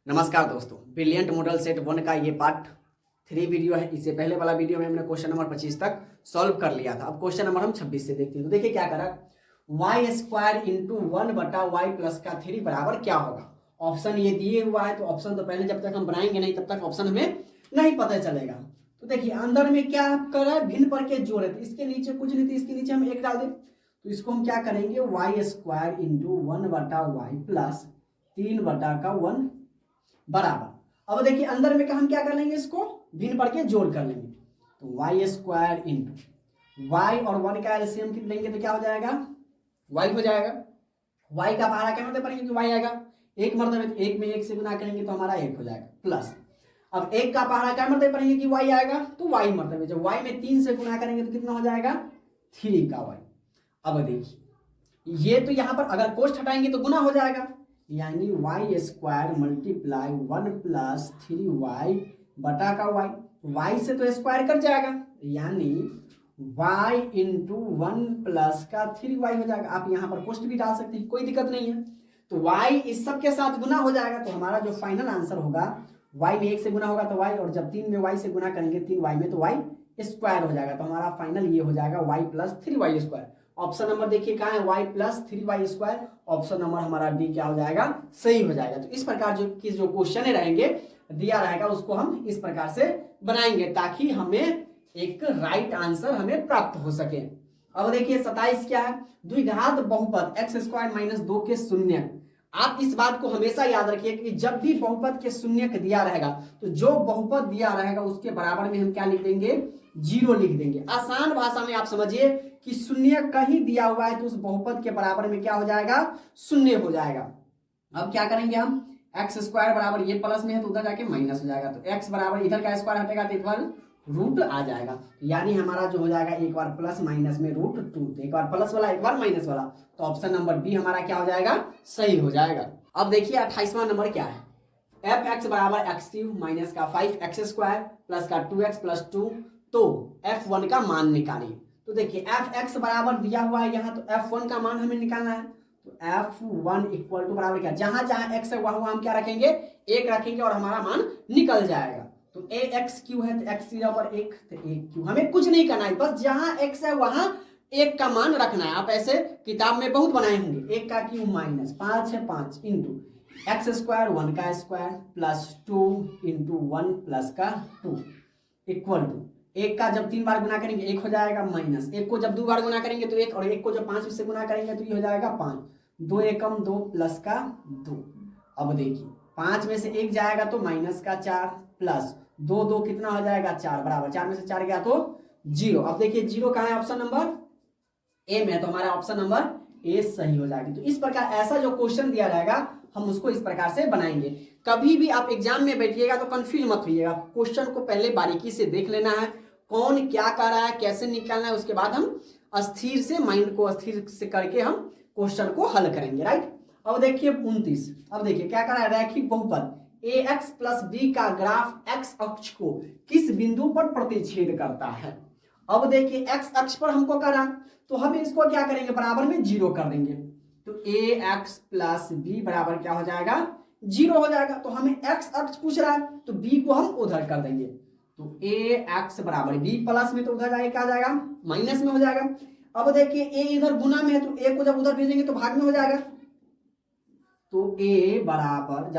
नमस्कार दोस्तों, brilliant model set 1 का ये पार्ट 3 वीडियो है। इससे पहले वाला वीडियो में हमने क्वेश्चन नंबर 25 तक सॉल्व कर लिया था। अब क्वेश्चन नंबर हम 26 से देखते हैं। तो देखिए क्या करा, Y square into 1/y plus का 3 बराबर क्या होगा। ऑप्शन ये दिए हुआ है, तो ऑप्शन तो पहले जब तक हम बनाएंगे नहीं तब तक ऑप्शन हमें नहीं पता चलेगा। तो देखिए अंदर में क्या कर रहा है, भिन्न पर के जोड़ है, तो इसके नीचे कुछ नहीं थी, इसके नीचे हम 1 डाल दें। तो इसको हम क्या करेंगे, Y square into 1/y plus 3/1 बराबर। अब देखिए अंदर में हम क्या कर लेंगे, इसको भिन्न पढ़ के जोड़ कर लेंगे। तो वाई स्क्वायर इंटू वाई और 1 का एलसीएम लेंगे तो क्या हो जाएगा, वाई हो जाएगा। वाई का पहाड़ा क्या मतलब पढ़ेंगे, वाई आएगा एक मरतबे, तो 1 में 1 से गुना करेंगे तो हमारा 1 हो जाएगा प्लस। अब 1 का पहाड़ा क्या मरतबे पढ़ेंगे कि वाई आएगा, तो वाई मरतबे, जब वाई में 3 से गुना करेंगे तो कितना हो जाएगा 3 का वाई। अब देखिए ये तो यहां पर अगर कोष्ठ हटाएंगे तो गुना हो जाएगा, यानी Y square multiply 1 plus 3y बटा का वाई। वाई से तो स्क्वायर कट जाएगा, यानी y इंटू 1 प्लस का 3y हो जाएगा। आप यहाँ पर कोष्ठ भी डाल सकते हैं, कोई दिक्कत नहीं है। तो y इस सब के साथ गुना हो जाएगा, तो हमारा जो फाइनल आंसर होगा y में 1 से गुना होगा तो y, और जब 3 में y से गुना करेंगे 3y में तो y स्क्वायर हो जाएगा। तो हमारा फाइनल ये हो जाएगा y plus 3y square. Option number देखिए कहाँ है, y plus 3y square. Option number हमारा डी क्या हो जाएगा, सही हो जाएगा। तो इस प्रकार जो क्वेश्चन रहेंगे दिया रहेगा उसको हम इस प्रकार से बनाएंगे ताकि हमें एक राइट आंसर हमें प्राप्त हो सके। अब देखिए 27 क्या है, द्विघात बहुपद x स्क्वायर माइनस 2 के शून्य। आप इस बात को हमेशा याद रखिए कि जब भी बहुपद के शून्य दिया रहेगा तो जो बहुपद दिया रहेगा उसके बराबर में हम क्या लिख देंगे, 0 लिख देंगे। आसान भाषा में आप समझिए कि शून्य कहीं दिया हुआ है तो उस बहुपद के बराबर में क्या हो जाएगा, शून्य हो जाएगा। अब क्या करेंगे हम, एक्स स्क्वायर बराबर ये प्लस में है तो उधर जाके माइनस हो जाएगा, तो एक्स बराबर इधर का स्क्वायर हटेगा तो एक बार रूट आ जाएगा, यानी हमारा जो हो जाएगा एक बार प्लस माइनस में √2, तो एक बार प्लस वाला एक बार माइनस वाला, तो ऑप्शन नंबर बी हमारा क्या हो जाएगा, सही हो जाएगा। अब देखिए 28वां नंबर क्या है, एफ एक्स बराबर x³ माइनस का 5x स्क्वायर प्लस का 2x प्लस 2, तो f1 का मान निकालिए। तो देखिए fx बराबर दिया हुआ है यहाँ, तो f1 का मान हमें निकालना है। तो f1 इक्वल टू बराबर क्या, जहां जहां x है वहां हम क्या रखेंगे, 1 रखेंगे और हमारा मान निकल जाएगा। तो ax³ है तो x बराबर 1, तो 1³ हमें कुछ नहीं करना है, बस जहां x है वहां 1 का मान रखना है। आप ऐसे किताब में बहुत बनाए होंगे, 1 का क्यूब माइनस 5 है 5 इंटू एक्स स्क्वायर 1 का स्क्वायर प्लस 2 इंटू 1 प्लस का 2 इक्वल टू 1 का जब 3 बार गुना करेंगे 1 हो जाएगा, माइनस 1 को जब 2 बार गुना करेंगे तो 1, और 1 को जब 5 से गुना करेंगे तो ये हो जाएगा 5, 2 एकम 2 प्लस का 2। अब देखिए 5 में से 1 जाएगा तो माइनस का 4 प्लस 2 2 कितना हो जाएगा 4 बराबर 4 में से 4 गया तो 0। अब देखिए 0 कहाँ है, ऑप्शन नंबर ए में, तो हमारा ऑप्शन नंबर ए सही हो जाएगी। तो इस प्रकार ऐसा जो क्वेश्चन दिया रहेगा हम उसको इस प्रकार से बनाएंगे। कभी भी आप एग्जाम में बैठिएगा तो कंफ्यूज मत होइएगा, क्वेश्चन को पहले बारीकी से देख लेना है, कौन क्या कर रहा है, कैसे निकालना है, उसके बाद हम अस्थिर से माइंड को अस्थिर से करके हम क्वेश्चन को हल करेंगे, राइट। अब देखिए 29, अब देखिए क्या कर रहा है, रैखिक बहुपद ax प्लस b का ग्राफ x अक्ष को किस बिंदु पर प्रतिच्छेद करता है। अब देखिए x अक्ष पर हमको करा, तो हम इसको क्या करेंगे, बराबर में 0 कर देंगे, तो ax प्लस b बराबर क्या हो जाएगा, 0 हो जाएगा। तो हमें x अक्ष पूछ रहा है तो b को हम उधर कर देंगे, तो ax बराबर b प्लस में तो उधर जाएगा क्या आ जाएगा, माइनस में हो जाएगा। अब देखिए a इधर गुना में है तो a को जब उधर भेजेंगे तो भाग में हो जाएगा, तो a बराबर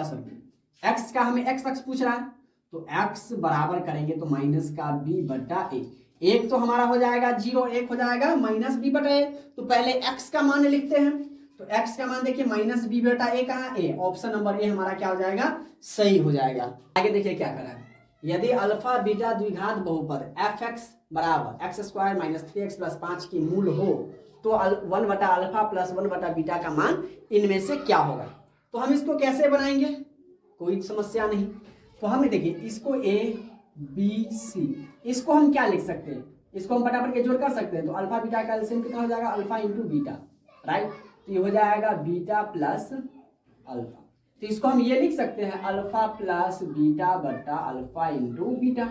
x का हमें x अक्ष पूछ रहा है तो x बराबर करेंगे तो माइनस का b बटा a, एक तो हमारा हो जाएगा 0, एक हो जाएगा माइनस b बटा a। तो पहले x का मान लिखते हैं, तो x का मान देखिए माइनस b बटा a कहाँ, a, ऑप्शन नंबर ए हमारा क्या हो जाएगा, सही हो जाएगा। आगे देखिए क्या करा है, यदि अल्फा बीटा द्विघात बहुपद fx बराबर x square minus 3x plus 5 की मूल हो तो 1 बटा अल्फा प्लस 1 बटा बीटा का मान इनमें से क्या होगा। तो हम इसको कैसे बनाएंगे, कोई समस्या नहीं। तो हम देखिए इसको a b c, इसको हम क्या लिख सकते हैं, इसको हम फटाफट के जोड़ कर सकते हैं। तो अल्फा बीटा का एलसीएम कितना हो जाएगा, अल्फा इंटू बीटा, राइट। तो ये हो जाएगा बीटा प्लस अल्फा, तो इसको हम ये लिख सकते हैं अल्फा प्लस बीटा बटा अल्फा इंटू बीटा।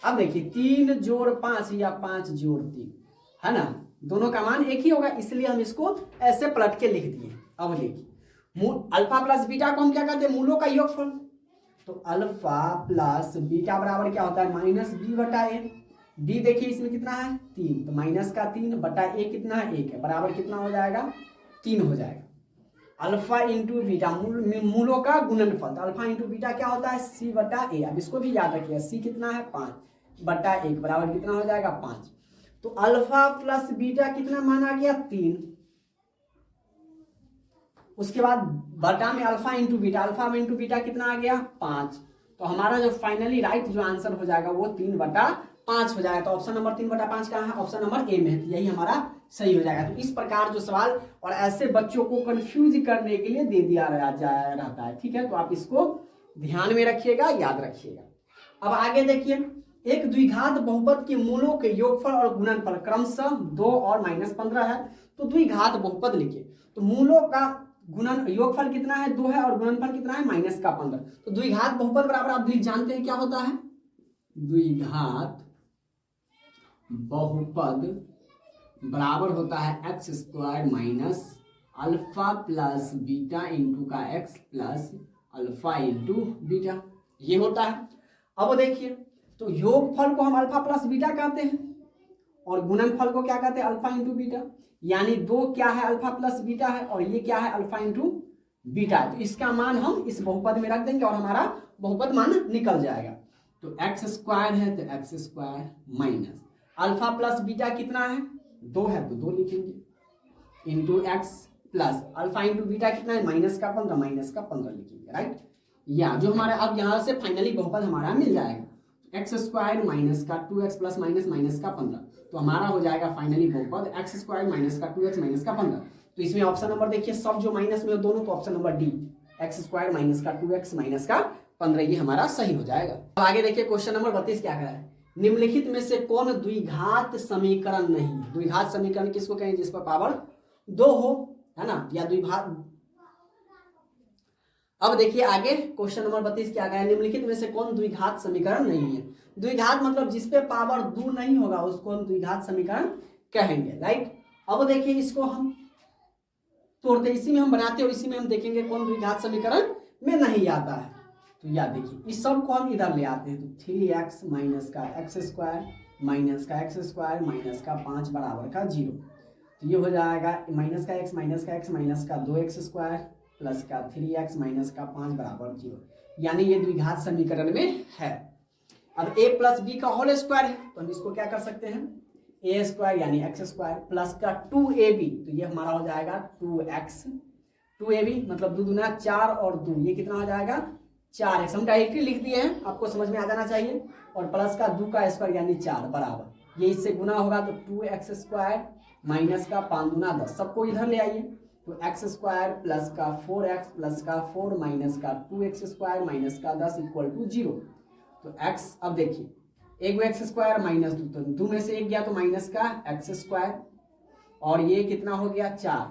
अब देखिए 3 जोड़ 5 या 5 जोड़ 3 है ना, दोनों का मान एक ही होगा, इसलिए हम इसको ऐसे पलट के लिख दिए। अब देखिए अल्फा प्लस बीटा को हम क्या कहते हैं, मूलों का योगफल, तो अल्फा प्लस बीटा बराबर क्या होता है माइनस बी बटा ए। डी देखिए इसमें कितना है 3, तो माइनस का 3 बटा ए कितना है 1 है, बराबर कितना हो जाएगा 3 हो जाएगा। अल्फा इंटू बीटा मूलों का गुणनफल, तो अल्फा इंटू बीटा क्या होता है सी बटा ए। अब इसको भी याद रखिए, सी कितना है 5 बटा 1 बराबर कितना हो जाएगा 5। तो अल्फा प्लस बीटा कितना माना गया 3, उसके बाद बटा में अल्फा इंटू बीटा, अल्फा में इंटू बीटा कितना आ गया 5। तो हमारा जो फाइनली राइट जो आंसर हो जाएगा वो 3/5 हो जाएगा। तो ऑप्शन नंबर 3/5 कहाँ है, ऑप्शन नंबर ए में है, यही हमारा सही हो जाएगा। तो इस प्रकार जो सवाल और ऐसे बच्चों को कंफ्यूज करने के लिए दे दिया रहता है, ठीक है। तो आप इसको ध्यान में रखिएगा, याद रखिएगा। अब आगे देखिए, एक द्विघात बहुपद के मूलों के योगफल और गुणनफल क्रमशः 2 और -15 है। तो द्विघात बहुपद लिखिए, तो मूलों का गुणन योगफल कितना है 2 है और गुणनफल कितना है -15। तो द्विघात बहुपद बराबर आप जानते हैं क्या होता है, द्विघात बहुपद बराबर होता है x² minus alpha plus beta into का x plus alpha into beta, ये होता है। अब देखिए, तो योगफल को हम अल्फा प्लस बीटा कहते हैं और गुणनफल को क्या कहते हैं अल्फा इंटू बीटा। यानी 2 क्या है अल्फा प्लस बीटा है और ये क्या है अल्फा इंटू बीटा। तो इसका मान हम इस बहुपद में रख देंगे और हमारा बहुपद मान निकल जाएगा। तो x² है तो x² minus alpha plus beta कितना है 2 है तो 2 लिखेंगे into x plus alpha into beta कितना है -15 लिखेंगे, राइट। या जो हमारा अब यहाँ से फाइनली बहुपद हमारा मिल जाएगा, x² माइनस का 2x प्लस माइनस का 15। तो हमारा हो जाएगा फाइनली बहुपद x² माइनस का 2x माइनस का 15। तो इसमें ऑप्शन नंबर देखिए सब जो माइनस में हो दोनों, तो option number D x² minus का 2x माइनस का 15 ये हमारा सही हो जाएगा। अब आगे देखिए क्वेश्चन नंबर 32 क्या कह रहा है, निम्नलिखित में से कौन द्विघात समीकरण नहीं। द्विघात समीकरण किसको कहें, जिस पर पावर 2 हो, है ना, या द्विघात। अब देखिए आगे क्वेश्चन नंबर 32 क्या गया, निम्नलिखित में से कौन द्विघात समीकरण नहीं है। द्विघात मतलब जिसपे पावर 2 नहीं होगा उसको हम द्विघात समीकरण कहेंगे, राइट। अब देखिए इसको हम तोड़ते, इसी में हम बनाते और इसी में हम देखेंगे कौन द्विघात समीकरण में नहीं आता है। तो याद देखिए इस सब को हम इधर ले आते हैं, तो 3x माइनस का x² माइनस का x² माइनस का 5 बराबर का 0। तो ये हो जाएगा माइनस का x माइनस का 2x² प्लस का 3x माइनस का 5 बराबर 0, यानी ये द्विघात समीकरण में है। अब a प्लस बी का होल स्क्वायर है तो हम इसको क्या कर सकते हैं a² यानी x² प्लस का 2ab, तो ये हमारा हो जाएगा 2ab मतलब 2 दूना 4 और 2 ये कितना हो जाएगा 4x। हम डायरेक्टली लिख दिए हैं, आपको समझ में आ जाना चाहिए। और प्लस का 2 का स्क्वायर यानी 4 बराबर, ये इससे गुना होगा तो 2x² माइनस का 5 दूना 10, सबको इधर ले आइए। तो x² प्लस का 4x प्लस का 4 माइनस का 2x² माइनस का 10 इक्वल टू 0। तो x, अब देखिए एक x² माइनस 2, तो 2 में से एक गया तो माइनस का x² और ये कितना हो गया 4,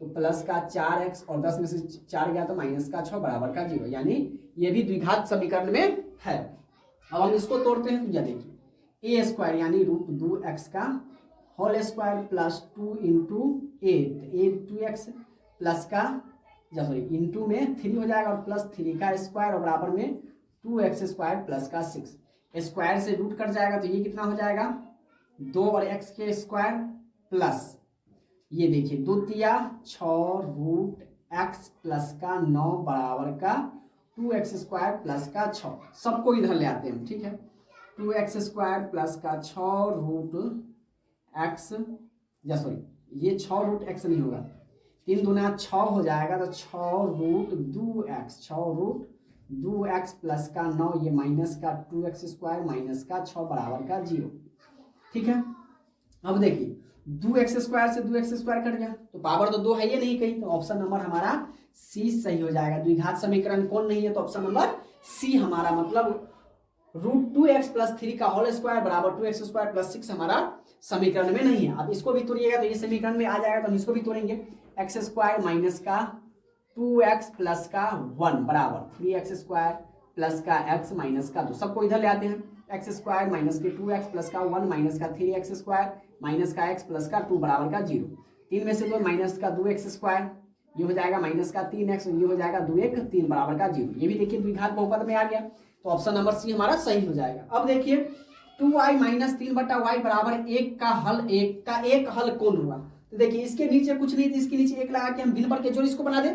तो प्लस का 4x और 10 में से 4 गया तो माइनस का 6 बराबर का 0, यानी ये भी द्विघात समीकरण में है। अब हम इसको तोड़ते हैं, तो यह देखिए a² यानी √2x का होल स्क्वायर प्लस 2 इंटू ए 2x प्लस का इंटू में 3 हो जाएगा और प्लस 3 का स्क्वायर और बराबर में 2x² प्लस का 6, स्क्वायर से रूट कट जाएगा तो ये कितना हो जाएगा 2 और x के स्क्वायर प्लस ये देखिए 2 तिया 6 √x प्लस का 9 बराबर का 2x² प्लस का 6, सबको इधर ले आते हैं, ठीक है। 2x² प्लस का 6 √x ये 6 √x नहीं होगा, 3 दूना 6 हो जाएगा तो 6 √2x प्लस का 9 ये माइनस का 2x² माइनस का 6 बराबर का 0, ठीक है। अब देखिए 2x² से 2x² कट गया तो पावर तो 2 है ये नहीं कहीं, तो ऑप्शन नंबर हमारा सी सही हो जाएगा। द्विघात समीकरण कौन नहीं है, तो ऑप्शन नंबर सी हमारा मतलब √2x प्लस 3 का होल स्क्वायर बराबर 2x² प्लस 6 हमारा समीकरण में नहीं है। अब इसको भी तोड़िएगा तो ये समीकरण में आ जाएगा, तो हम इसको भी तोड़ेंगे। x² माइनस का 2x प्लस का 1 बराबर 3x² प्लस का x माइनस का 2, सबको इधर ले आते हैं। x² माइनस के 2x प्लस का 1 माइनस का 3x² माइनस का x प्लस का 2 बराबर का 0, 3 में से 2 माइनस का 2x² ये हो जाएगा -3x, ये हो जाएगा 2 3 बराबर का 0। ये भी देखिए द्विघात बहुपद में आ गया, तो ऑप्शन नंबर सी हमारा सही हो जाएगा। अब देखिए 2y - 3/y बराबर 1 का हल, 1 का एक हल कौन हुआ? तो देखिए इसके नीचे कुछ नहीं, इसके नीचे 1 लगा के हम भिन्न पर के जोड़ इसको बना दे।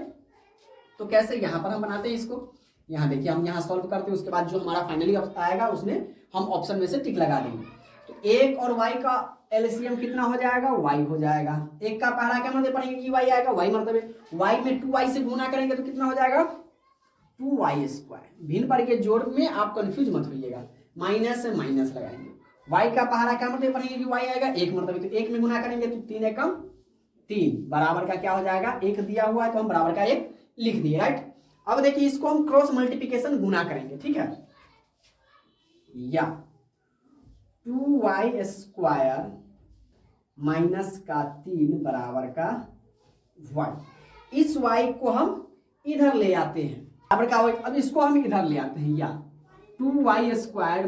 तो कैसे? यहाँ पर हम बनाते हैं इसको, यहाँ देखिए हम यहाँ सॉल्व करते हैं, उसके बाद जो हमारा फाइनली आएगा उसमें हम ऑप्शन में से टिक लगा देंगे। तो 1 और y का एलसीएम कितना हो जाएगा? y हो जाएगा। 1 का पहला क्या मर्तबे पढ़ेंगे कि y आएगा, y मर्तबे, y में 2y से गुना करेंगे तो कितना हो जाएगा? 2y²। भिन्न पर के जोड़ में आप कंफ्यूज मत होइएगा, माइनस से माइनस लगाएंगे। y का पहला क्या मर्तबे पढ़ेंगे कि y आएगा 1 मर्तबे, तो 1 में गुना करेंगे तो 3 एकम 3 बराबर का क्या हो जाएगा? 1 दिया हुआ है तो हम बराबर का 1 लिख दिए, राइट। अब देखिए इसको हम क्रॉस मल्टीप्लिकेशन गुना करेंगे, ठीक है, या 2y² -3 बराबर का y। इस y को हम इधर ले आते हैं, बराबर का y। अब इसको हम इधर ले आते हैं, या 2y²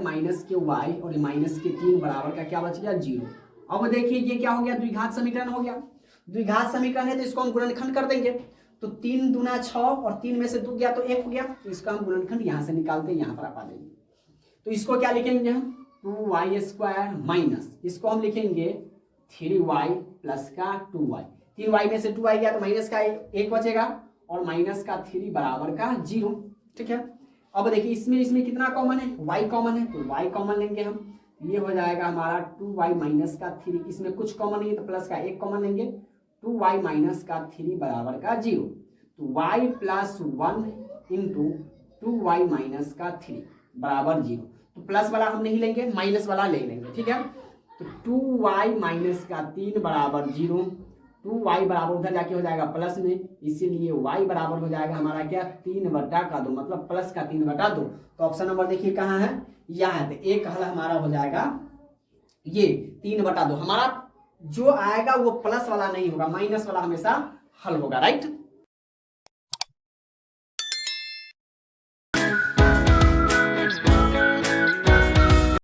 -y और -3 बराबर का क्या बच गया? 0। अब देखिए ये क्या हो गया? द्विघात समीकरण हो गया। द्विघात समीकरण है तो इसको हम गुणनखंड कर देंगे, तो 3 दूना 6 और 3 में से 2 गया तो 1 हो गया, तो इसका हम गुणनखंड यहाँ से निकालते हैं, यहाँ पर आप आ देंगे। तो इसको क्या लिखेंगे हम? 2y² माइनस, इसको हम लिखेंगे 3y प्लस का 2y। 3y में से 2y गया तो माइनस का 1 बचेगा और माइनस का 3 बराबर का 0, ठीक है। अब देखिए इसमें कितना कॉमन है? y कॉमन है, तो y कॉमन लेंगे हम, ये हो जाएगा हमारा 2y - 3। इसमें कुछ कॉमन नहीं है तो प्लस का 1 कॉमन लेंगे, 2y - 3 बराबर का 0। तो y + 1 × 2y - 3 बराबर 0। तो प्लस वाला हम नहीं लेंगे, माइनस वाला ले लेंगे, ठीक है। तो 2y - 3 बराबर 0, 2y बराबर उधर जाके हो जाएगा प्लस में, इसीलिए y बराबर हो जाएगा हमारा क्या? 3/2, मतलब प्लस का 3/2। तो ऑप्शन नंबर देखिए कहाँ है? यहाँ है। तो एक हल हमारा हो जाएगा ये 3/2। हमारा जो आएगा वो प्लस वाला नहीं होगा, माइनस वाला हमेशा हल होगा, राइट।